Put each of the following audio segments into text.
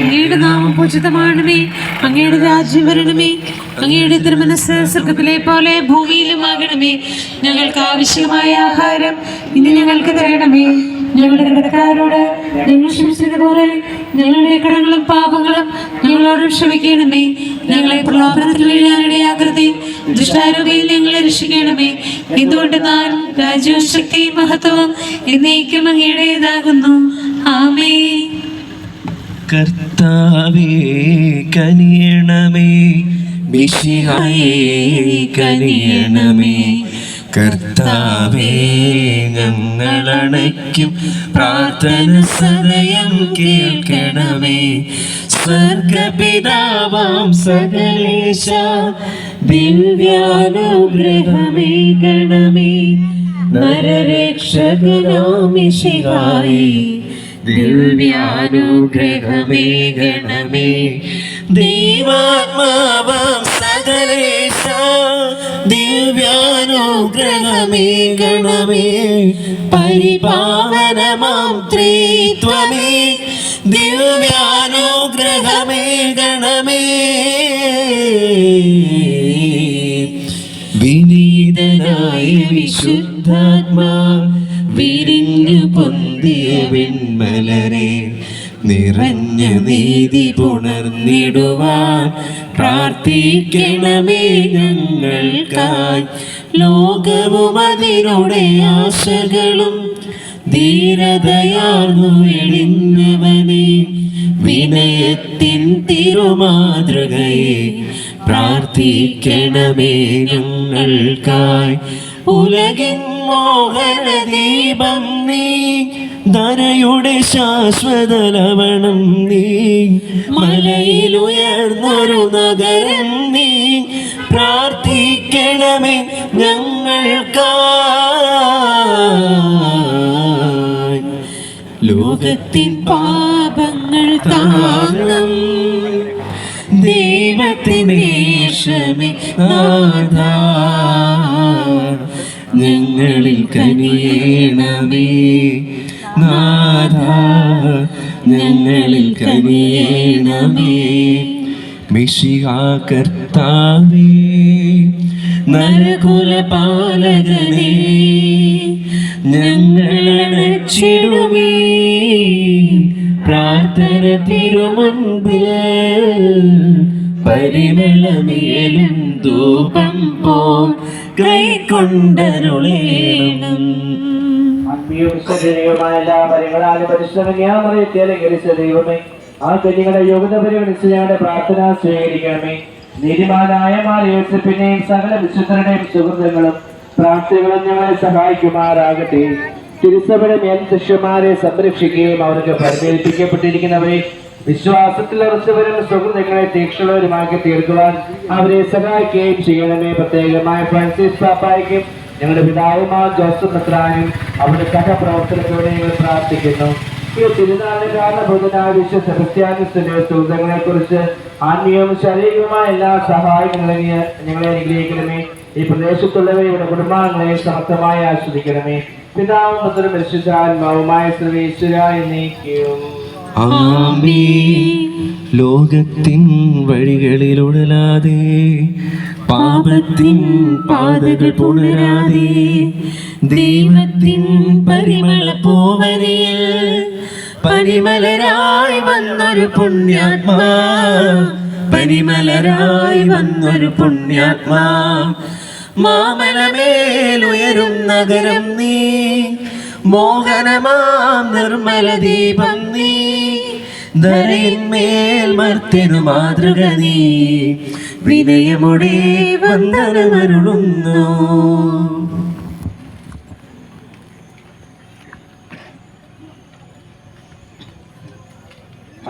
അങ്ങയുടെ നാമം പൂജിതമാണമേ, അങ്ങയുടെ രാജ്യം വരണമേ, അങ്ങയുടെ തിരുമനസ് സ്വർഗ്ഗത്തിലെ പോലെ ഭൂമിയിലും ആകണമേ. ഞങ്ങൾക്ക് ആവശ്യമായ ആഹാരം ഇന്ന് ഞങ്ങൾക്ക് തരണമേ. ഞങ്ങളുടെ കടക്കാരോട് ഞങ്ങൾ ക്ഷമിച്ചതുപോലെ ഞങ്ങളുടെ കടങ്ങളും പാപങ്ങളും ഞങ്ങളോടും ക്ഷമിക്കണമേ. ഞങ്ങളെ പ്രലോഭനത്തിൽ വീഴാനിടയാകരുതേ, ദുഷ്ടാരൂപിയിൽ ഞങ്ങളെ രക്ഷിക്കണമേ. എന്തുകൊണ്ട് നാം രാജ്യവും ശക്തിയും മഹത്വവും എന്നേക്കും അങ്ങയുടേതാകുന്നു. ആമേൻ. കർത്താവേ കനിയണമേ, മിശിഹായേ കനിയണമേ. കർത്താവേ ഞങ്ങളണയ്ക്കും പ്രാർത്ഥന സദയം കേൾക്കണമേ. സ്വർഗപിതാവാം സകലേശ ദിവ്യാനുഗ്രഹമേ ഗണമേ. നരരക്ഷകനാം മിശിഹായേ ദിവ്യാനുഗ്രഹമേ ഗണമേ. ദൈവാത്മാവാം സകലേശ ദിവ്യാനുഗ്രഹമേ ഗണമേ. പരിപാവനമാം ത്രിത്വമേ ദിവ്യാനുഗ്രഹമേ ഗണമേ. വിനീതനായ വിശുദ്ധാത്മാ വിരിഞ്ഞു പൊന്തിയ വെൺമലരെ, നിറഞ്ഞ നീതി പുണർന്നിടുവാൻ പ്രാർത്ഥിക്കണമേ ഞങ്ങൾക്കായി. ലോകവും അതിനുടെ ആശകളും ധീരതയാർന്നു എളിഞ്ഞവനെ, വിനയത്തിൻ തിരുമാതൃകയെ പ്രാർത്ഥിക്കണമേ ഞങ്ങൾക്കായി. ഉലകിൻ മോഹനദീപം നീ, ധനയുടെ ശാശ്വത ലവണം നീ, മലയിലുയർന്നൊരു നഗരം നീ, പ്രാർത്ഥിക്കണമേ ഞങ്ങൾക്കായി. ലോകത്തിൻ പാപങ്ങൾ താങ്ങും ദൈവത്തിനേശമേ നാഥാ, ഞങ്ങളിൽ കനിയേണമേ നാഥാ, ഞങ്ങളിൽ കനിയേണമേ. മിശിഹാ കർത്താവേ നരകുലപാലകനേ, ഞങ്ങളണച്ചിടുമേ പ്രാർത്ഥന തിരുമുൻപിൽ. പരിമളമേലും ധൂപം പോൽ കൈക്കൊണ്ടരുളേണം. എല്ലാ പരിങ്ങളാലും പരിശ്രമിക്കാമറിയത്തിയ ദൈവമേ, ആ കുഞ്ഞുങ്ങളുടെ യോഗ്യത പരിഗണിച്ച് ഞങ്ങളുടെ പ്രാർത്ഥന സ്വീകരിക്കണമേ. നീതിമാനായ യോസേപ്പിനെയും സകല വിശുദ്ധരുടെയും സുഹൃത്തുക്കളും പ്രാർത്ഥനകളും ഞങ്ങളെ സഹായിക്കുമാറാകട്ടെ. തിരുസഭയുടെ മേൽ ശിഷ്യന്മാരെ സംരക്ഷിക്കുകയും അവർക്ക് പരിമേൽപ്പിക്കപ്പെട്ടിരിക്കുന്നവരെ വിശ്വാസത്തിൽ ഉറച്ചവരും സുഹൃത്തുക്കളെ തീക്ഷണവരുമാക്കി തീർക്കുവാൻ അവരെ സഹായിക്കുകയും ചെയ്യണമേ. പ്രത്യേകമായ ഫ്രാൻസിസ് പാപ്പായ്ക്കും ഞങ്ങളുടെ പിതാവുമായ ജോസഫ് മെത്രാനും അവരുടെ സഹപ്രവർത്തനത്തോടെ ഞങ്ങൾ പ്രാർത്ഥിക്കുന്നു. ഈ തിരുനാളിന് കാരണഭൂതനായ വിശ്വ സെബസ്ത്യാനോസിന്റെ സുഹൃത്തുക്കളെ കുറിച്ച് ആത്മീയവും ശാരീരികവുമായ എല്ലാ സഹായങ്ങളും ഞങ്ങളെ അനുഗ്രഹിക്കണമേ. ഈ പ്രദേശത്തുള്ളവരുടെ കുടുംബാംഗങ്ങളെ സമർത്ഥമായി ആസ്വദിക്കണമേ. പിതാവും പുത്രനും പരിശുദ്ധാത്മാവുമായ സർവ്വേശ്വര എന്നേക്കും ആമേൻ. ലോകത്തിൻ വഴികളിലുടലാതെ, പാപത്തിൻ പാതകൾ പുണരാതെ, ദൈവത്തിൻ പരിമള പൂവനിൽ പരിമലരായി വന്നൊരു പുണ്യാത്മാ, പരിമലരായി വന്നൊരു പുണ്യാത്മാ. മാമലമേലുയരും നഗരം നീ, മോഹനമാം നിർമ്മല ദീപം നീ, ധരയിന്മേൽ മർത്യനു മാതൃക നീ, വിനയമുടെ വന്ദനമരുളുന്നു.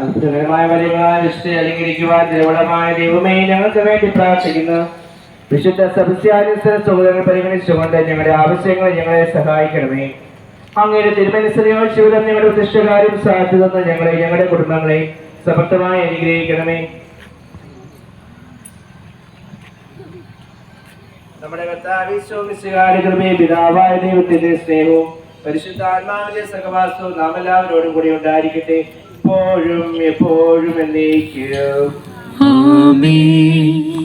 അത്ഭുതകരമായ വരികളാൽ അലങ്കരിക്കുവാൻ ദ്രവളമായ ദൈവമേ ഞങ്ങൾക്ക് വേണ്ടി പ്രാർത്ഥിക്കുന്നു. വിശുദ്ധ സെബസ്ത്യാനോസിന്റെ സഹോദരങ്ങൾ പരിഗണിച്ചുകൊണ്ട് ഞങ്ങളുടെ ആവശ്യങ്ങൾ ഞങ്ങളെ സഹായിക്കണമേ. അങ്ങയുടെ തിരുമനസ്സരിയോട് ഞങ്ങളുടെ ഉദ്ദിഷ്ടകാര്യം സാധിച്ചു തന്ന ഞങ്ങളെ ഞങ്ങളുടെ കുടുംബങ്ങളെ സമർത്ഥമായി അനുഗ്രഹിക്കണമേ. നമ്മുടെ കർത്താവിന്റെ പിതാവായ ദൈവത്തിന്റെ സ്നേഹവും പരിശുദ്ധാത്മാവിന്റെ സഹവാസവും നാം എല്ലാവരോടും കൂടി ഉണ്ടായിരിക്കട്ടെ, എപ്പോഴും എപ്പോഴും എന്നേക്കും. ആമേൻ.